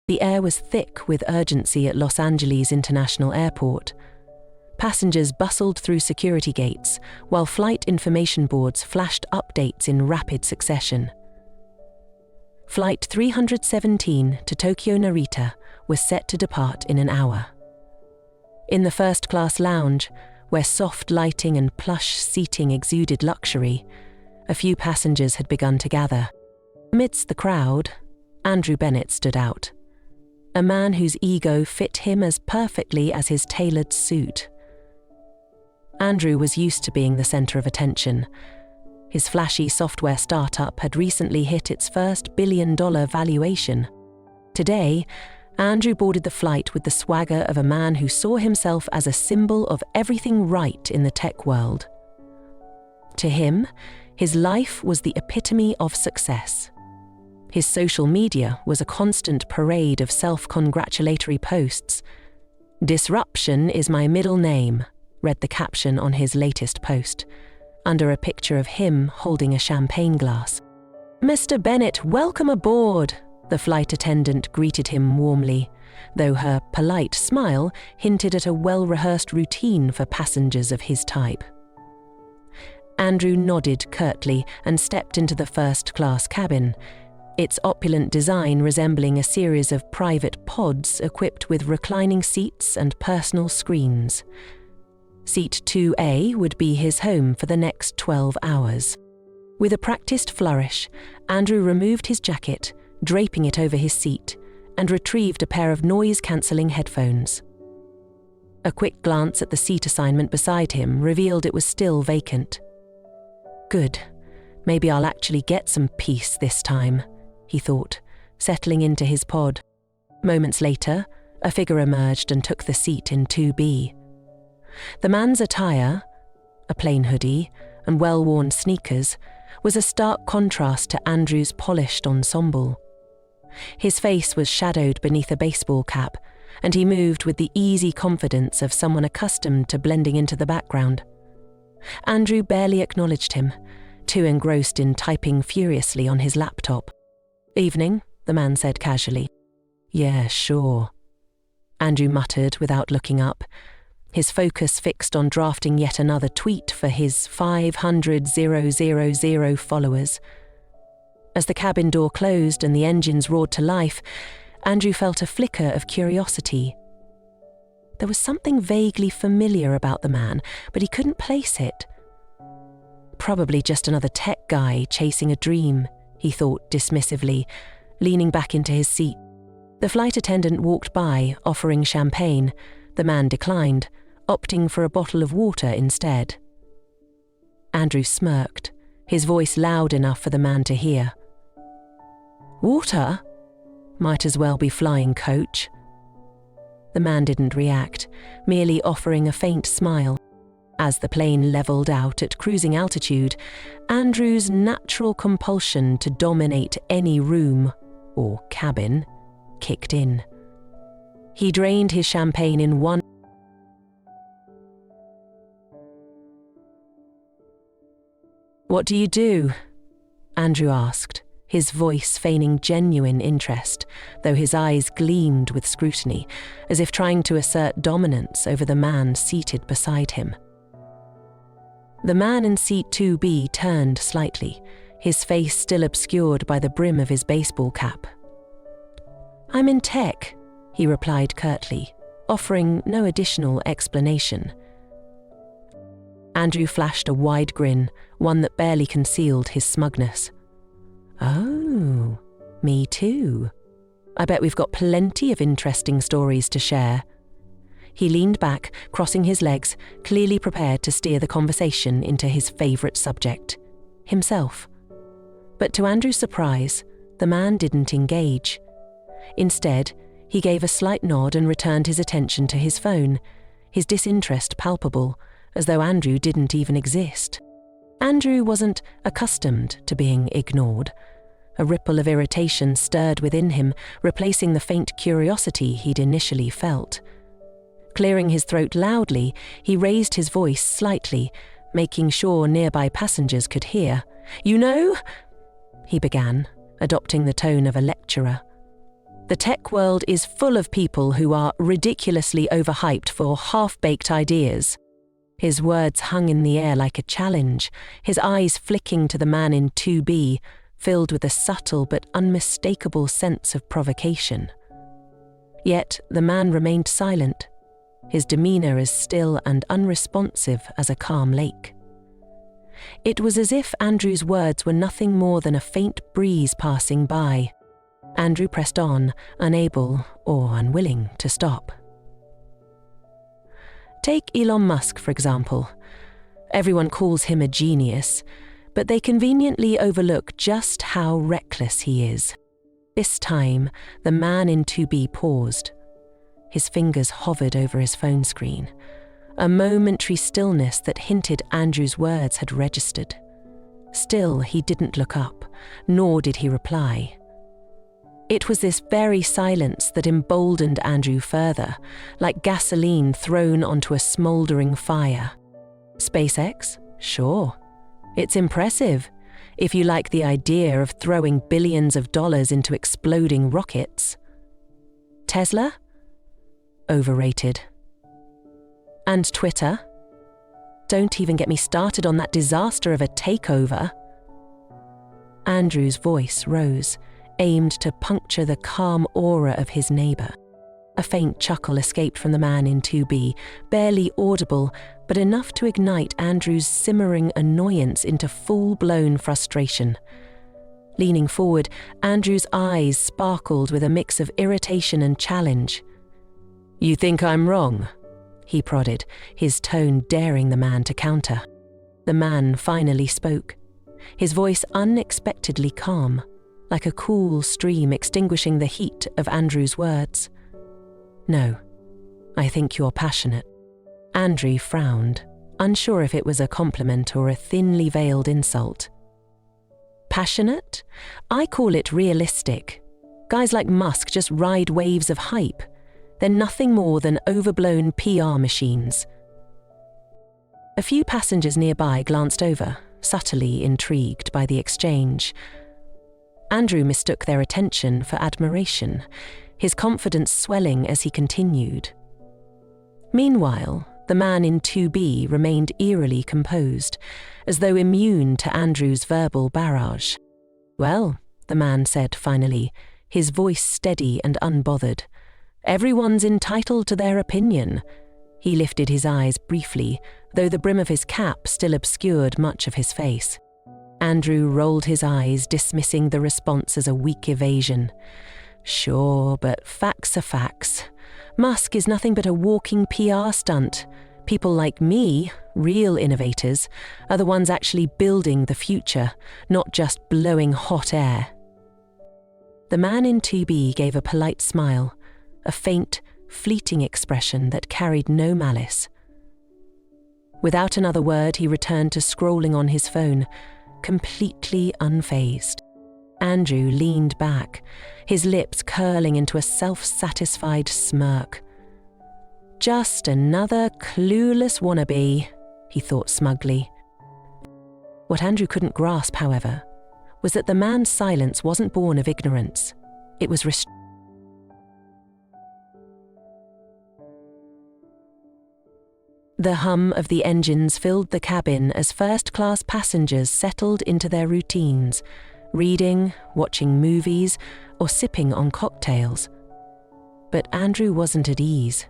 The air was thick with urgency at Los Angeles International Airport. Passengers bustled through security gates, while flight information boards flashed updates in rapid succession. Flight 317 to Tokyo Narita was set to depart in an hour. In the first-class lounge, where soft lighting and plush seating exuded luxury, a few passengers had begun to gather. Amidst the crowd, Andrew Bennett stood out, a man whose ego fit him as perfectly as his tailored suit. Andrew was used to being the center of attention. His flashy software startup had recently hit its first billion-dollar valuation. Today, Andrew boarded the flight with the swagger of a man who saw himself as a symbol of everything right in the tech world. To him, his life was the epitome of success. His social media was a constant parade of self-congratulatory posts. "Disruption is my middle name," read the caption on his latest post, under a picture of him holding a champagne glass. "Mr. Bennett, welcome aboard," the flight attendant greeted him warmly, though her polite smile hinted at a well-rehearsed routine for passengers of his type. Andrew nodded curtly and stepped into the first-class cabin, its opulent design resembling a series of private pods equipped with reclining seats and personal screens. Seat 2A would be his home for the next 12 hours. With a practiced flourish, Andrew removed his jacket, draping it over his seat, and retrieved a pair of noise-cancelling headphones. A quick glance at the seat assignment beside him revealed it was still vacant. "Good. Maybe I'll actually get some peace this time," he thought, settling into his pod. Moments later, a figure emerged and took the seat in 2B. The man's attire, a plain hoodie and well-worn sneakers, was a stark contrast to Andrew's polished ensemble. His face was shadowed beneath a baseball cap, and he moved with the easy confidence of someone accustomed to blending into the background. Andrew barely acknowledged him, too engrossed in typing furiously on his laptop. "Evening," the man said casually. "Yeah, sure," Andrew muttered without looking up, his focus fixed on drafting yet another tweet for his 500,000 followers. As the cabin door closed and the engines roared to life, Andrew felt a flicker of curiosity. There was something vaguely familiar about the man, but he couldn't place it. Probably just another tech guy chasing a dream, he thought dismissively, leaning back into his seat. The flight attendant walked by, offering champagne. The man declined, opting for a bottle of water instead. Andrew smirked, his voice loud enough for the man to hear. "Water? Might as well be flying coach." The man didn't react, merely offering a faint smile. As the plane leveled out at cruising altitude, Andrew's natural compulsion to dominate any room, or cabin, kicked in. He drained his champagne in one. "What do you do?" Andrew asked, his voice feigning genuine interest, though his eyes gleamed with scrutiny, as if trying to assert dominance over the man seated beside him. The man in seat 2B turned slightly, his face still obscured by the brim of his baseball cap. "I'm in tech," he replied curtly, offering no additional explanation. Andrew flashed a wide grin, one that barely concealed his smugness. "Oh, me too. I bet we've got plenty of interesting stories to share." He leaned back, crossing his legs, clearly prepared to steer the conversation into his favourite subject, himself. But to Andrew's surprise, the man didn't engage. Instead, he gave a slight nod and returned his attention to his phone, his disinterest palpable, as though Andrew didn't even exist. Andrew wasn't accustomed to being ignored. A ripple of irritation stirred within him, replacing the faint curiosity he'd initially felt. Clearing his throat loudly, he raised his voice slightly, making sure nearby passengers could hear. "You know," he began, adopting the tone of a lecturer. The tech world is full of people who are ridiculously overhyped for half-baked ideas. His words hung in the air like a challenge, his eyes flicking to the man in 2B, filled with a subtle but unmistakable sense of provocation. Yet the man remained silent, his demeanor as still and unresponsive as a calm lake. It was as if Andrew's words were nothing more than a faint breeze passing by. Andrew pressed on, unable or unwilling to stop. Take Elon Musk, for example. Everyone calls him a genius, but they conveniently overlook just how reckless he is. This time, the man in 2B paused. His fingers hovered over his phone screen, a momentary stillness that hinted Andrew's words had registered. Still, he didn't look up, nor did he reply. It was this very silence that emboldened Andrew further, like gasoline thrown onto a smouldering fire. SpaceX? Sure. It's impressive, if you like the idea of throwing billions of dollars into exploding rockets. Tesla? Overrated. And Twitter? Don't even get me started on that disaster of a takeover. Andrew's voice rose, aimed to puncture the calm aura of his neighbour. A faint chuckle escaped from the man in 2B, barely audible, but enough to ignite Andrew's simmering annoyance into full-blown frustration. Leaning forward, Andrew's eyes sparkled with a mix of irritation and challenge. "You think I'm wrong?" he prodded, his tone daring the man to counter. The man finally spoke, his voice unexpectedly calm, like a cool stream extinguishing the heat of Andrew's words. "No, I think you're passionate." Andrew frowned, unsure if it was a compliment or a thinly veiled insult. Passionate? I call it realistic. Guys like Musk just ride waves of hype. They're nothing more than overblown PR machines. A few passengers nearby glanced over, subtly intrigued by the exchange. Andrew mistook their attention for admiration, his confidence swelling as he continued. Meanwhile, the man in 2B remained eerily composed, as though immune to Andrew's verbal barrage. "Well," the man said finally, his voice steady and unbothered, "everyone's entitled to their opinion." He lifted his eyes briefly, though the brim of his cap still obscured much of his face. Andrew rolled his eyes, dismissing the response as a weak evasion. "Sure, but facts are facts. Musk is nothing but a walking PR stunt. People like me, real innovators, are the ones actually building the future, not just blowing hot air." The man in 2B gave a polite smile, a faint, fleeting expression that carried no malice. Without another word, he returned to scrolling on his phone, completely unfazed. Andrew leaned back, his lips curling into a self-satisfied smirk. "Just another clueless wannabe," he thought smugly. What Andrew couldn't grasp, however, was that the man's silence wasn't born of ignorance. It was The hum of the engines filled the cabin as first-class passengers settled into their routines, reading, watching movies, or sipping on cocktails. But Andrew wasn't at ease.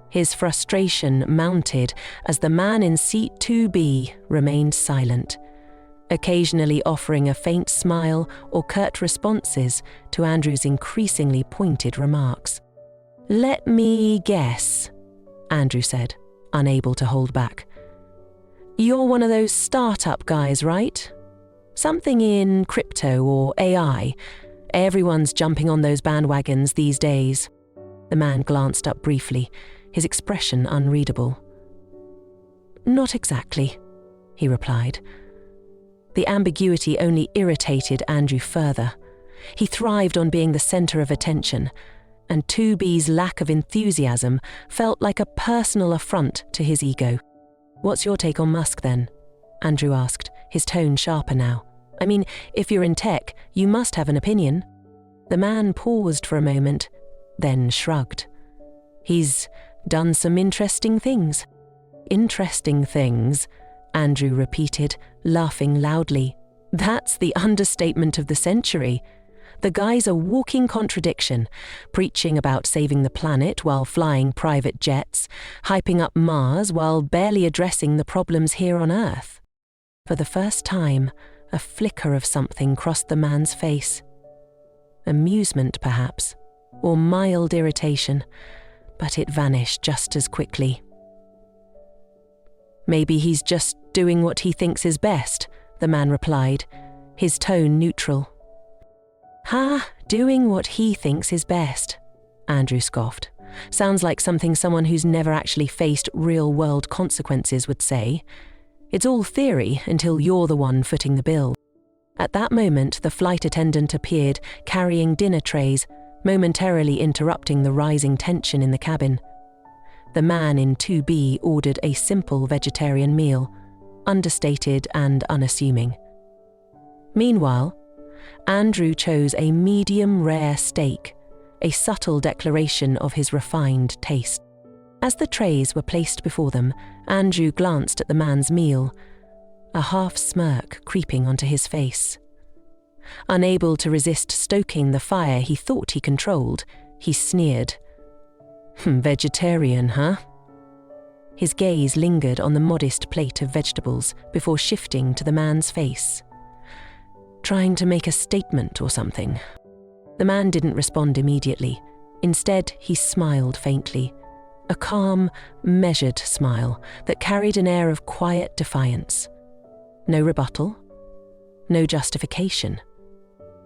His frustration mounted as the man in seat 2B remained silent, occasionally offering a faint smile or curt responses to Andrew's increasingly pointed remarks. "Let me guess," Andrew said, unable to hold back. "You're one of those startup guys, right? Something in crypto or AI. Everyone's jumping on those bandwagons these days." The man glanced up briefly, his expression unreadable. "Not exactly," he replied. The ambiguity only irritated Andrew further. He thrived on being the center of attention, and 2B's lack of enthusiasm felt like a personal affront to his ego. "What's your take on Musk, then?" Andrew asked, his tone sharper now. "I mean, if you're in tech, you must have an opinion." The man paused for a moment, then shrugged. He's done some interesting things. Interesting things, Andrew repeated, laughing loudly. That's the understatement of the century. The guy's a walking contradiction, preaching about saving the planet while flying private jets, hyping up Mars while barely addressing the problems here on Earth. For the first time, a flicker of something crossed the man's face. Amusement, perhaps, or mild irritation, but it vanished just as quickly. Maybe he's just doing what he thinks is best, the man replied, his tone neutral. Doing what he thinks is best, Andrew scoffed. Sounds like something someone who's never actually faced real-world consequences would say. It's all theory until you're the one footing the bill. At that moment, the flight attendant appeared, carrying dinner trays, momentarily interrupting the rising tension in the cabin. The man in 2B ordered a simple vegetarian meal, understated and unassuming. Meanwhile, Andrew chose a medium-rare steak, a subtle declaration of his refined taste. As the trays were placed before them, Andrew glanced at the man's meal, a half-smirk creeping onto his face. Unable to resist stoking the fire he thought he controlled, he sneered. Vegetarian, huh? His gaze lingered on the modest plate of vegetables before shifting to the man's face. Trying to make a statement or something. The man didn't respond immediately. Instead, he smiled faintly, a calm, measured smile that carried an air of quiet defiance. No rebuttal, no justification,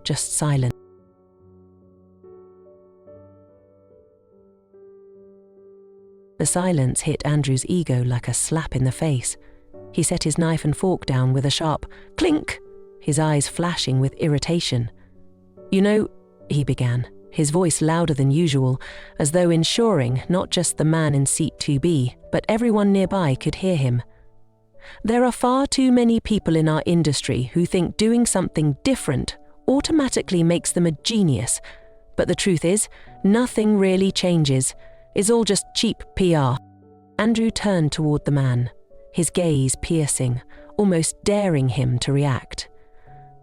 just silence. The silence hit Andrew's ego like a slap in the face. He set his knife and fork down with a sharp clink, his eyes flashing with irritation. You know, he began, his voice louder than usual, as though ensuring not just the man in seat 2B, but everyone nearby could hear him. There are far too many people in our industry who think doing something different automatically makes them a genius, but the truth is, nothing really changes. It's all just cheap PR. Andrew turned toward the man, his gaze piercing, almost daring him to react.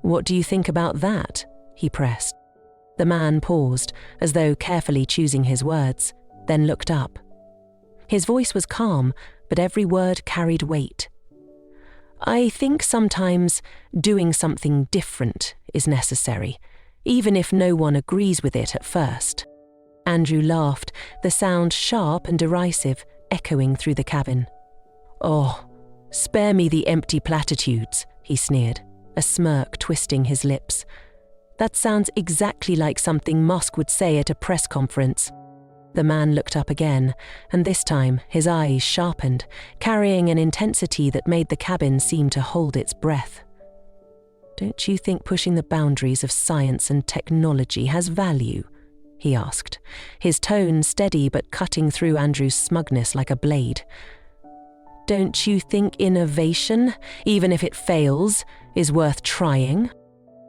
What do you think about that? He pressed. The man paused, as though carefully choosing his words, then looked up. His voice was calm, but every word carried weight. I think sometimes doing something different is necessary, even if no one agrees with it at first. Andrew laughed, the sound sharp and derisive, echoing through the cabin. Oh, spare me the empty platitudes, he sneered, a smirk twisting his lips. That sounds exactly like something Musk would say at a press conference. The man looked up again, and this time his eyes sharpened, carrying an intensity that made the cabin seem to hold its breath. Don't you think pushing the boundaries of science and technology has value? He asked, his tone steady but cutting through Andrew's smugness like a blade. Don't you think innovation, even if it fails, is worth trying?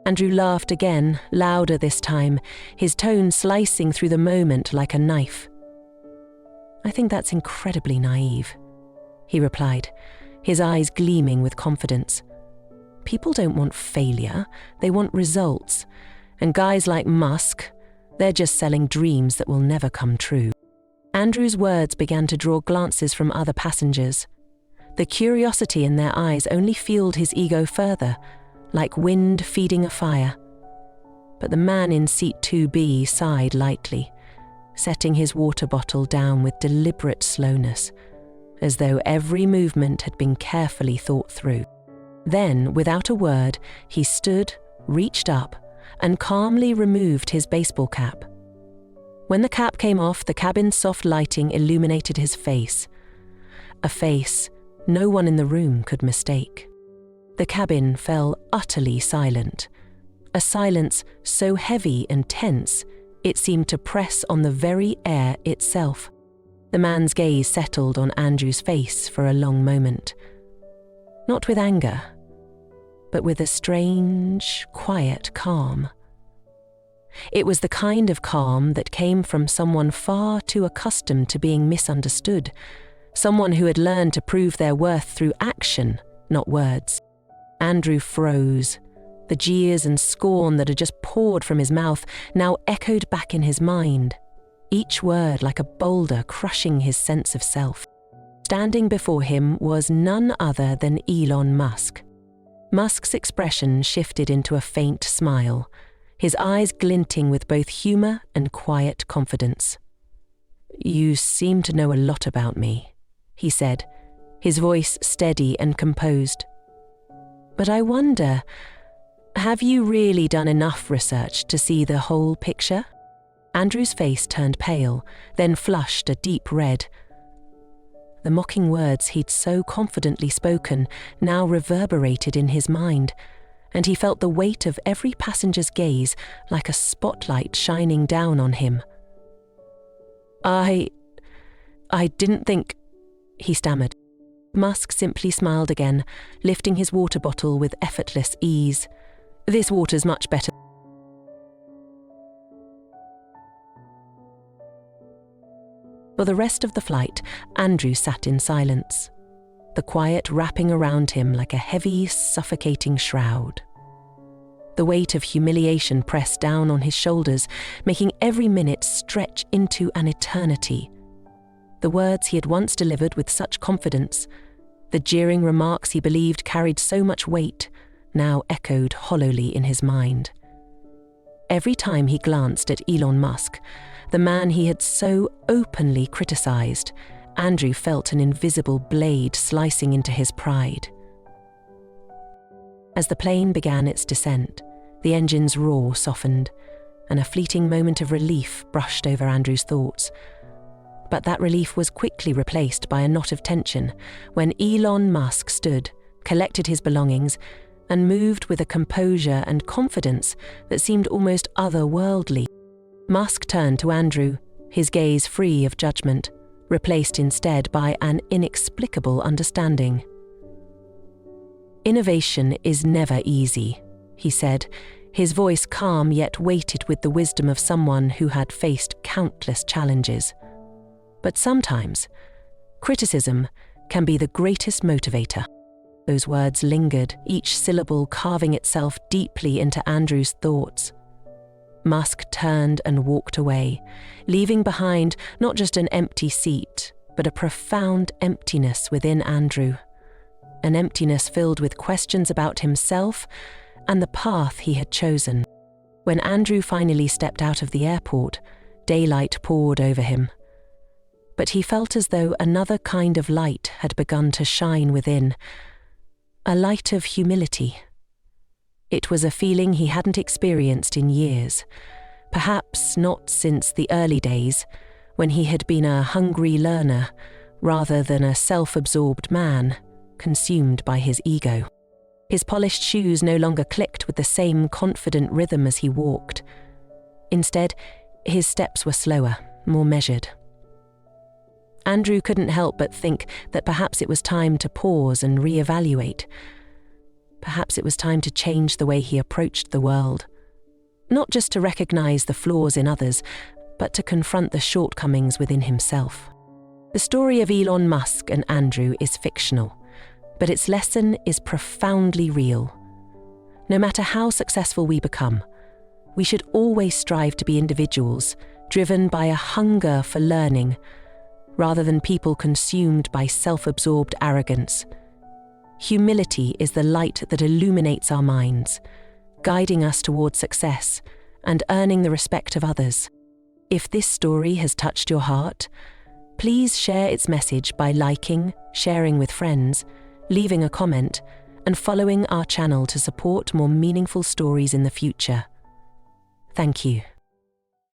Andrew laughed again, louder this time, his tone slicing through the moment like a knife. I think that's incredibly naive, he replied, his eyes gleaming with confidence. People don't want failure, they want results. And guys like Musk, they're just selling dreams that will never come true. Andrew's words began to draw glances from other passengers. The curiosity in their eyes only fueled his ego further, like wind feeding a fire. But the man in seat 2B sighed lightly, setting his water bottle down with deliberate slowness, as though every movement had been carefully thought through. Then, without a word, he stood, reached up, and calmly removed his baseball cap. When the cap came off, the cabin's soft lighting illuminated his face. A face no one in the room could mistake. The cabin fell utterly silent, a silence so heavy and tense it seemed to press on the very air itself. The man's gaze settled on Andrew's face for a long moment. Not with anger, but with a strange, quiet calm. It was the kind of calm that came from someone far too accustomed to being misunderstood, someone who had learned to prove their worth through action, not words. Andrew froze. The jeers and scorn that had just poured from his mouth now echoed back in his mind, each word like a boulder crushing his sense of self. Standing before him was none other than Elon Musk. Musk's expression shifted into a faint smile, his eyes glinting with both humor and quiet confidence. "You seem to know a lot about me," he said, his voice steady and composed. "But I wonder, have you really done enough research to see the whole picture?" Andrew's face turned pale, then flushed a deep red. The mocking words he'd so confidently spoken now reverberated in his mind, and he felt the weight of every passenger's gaze like a spotlight shining down on him. I didn't think," he stammered. Musk simply smiled again, lifting his water bottle with effortless ease. "This water's much better." For the rest of the flight, Andrew sat in silence, the quiet wrapping around him like a heavy, suffocating shroud. The weight of humiliation pressed down on his shoulders, making every minute stretch into an eternity. The words he had once delivered with such confidence, the jeering remarks he believed carried so much weight, now echoed hollowly in his mind. Every time he glanced at Elon Musk, the man he had so openly criticized, Andrew felt an invisible blade slicing into his pride. As the plane began its descent, the engine's roar softened, and a fleeting moment of relief brushed over Andrew's thoughts. But that relief was quickly replaced by a knot of tension when Elon Musk stood, collected his belongings, and moved with a composure and confidence that seemed almost otherworldly. Musk turned to Andrew, his gaze free of judgment, replaced instead by an inexplicable understanding. "Innovation is never easy," he said, his voice calm yet weighted with the wisdom of someone who had faced countless challenges. "But sometimes, criticism can be the greatest motivator." Those words lingered, each syllable carving itself deeply into Andrew's thoughts. Musk turned and walked away, leaving behind not just an empty seat, but a profound emptiness within Andrew. An emptiness filled with questions about himself and the path he had chosen. When Andrew finally stepped out of the airport, daylight poured over him. But he felt as though another kind of light had begun to shine within, a light of humility. It was a feeling he hadn't experienced in years, perhaps not since the early days, when he had been a hungry learner rather than a self-absorbed man, consumed by his ego. His polished shoes no longer clicked with the same confident rhythm as he walked. Instead, his steps were slower, more measured. Andrew couldn't help but think that perhaps it was time to pause and reevaluate. Perhaps it was time to change the way he approached the world. Not just to recognize the flaws in others, but to confront the shortcomings within himself. The story of Elon Musk and Andrew is fictional, but its lesson is profoundly real. No matter how successful we become, we should always strive to be individuals driven by a hunger for learning, rather than people consumed by self-absorbed arrogance. Humility is the light that illuminates our minds, guiding us towards success and earning the respect of others. If this story has touched your heart, please share its message by liking, sharing with friends, leaving a comment, and following our channel to support more meaningful stories in the future. Thank you.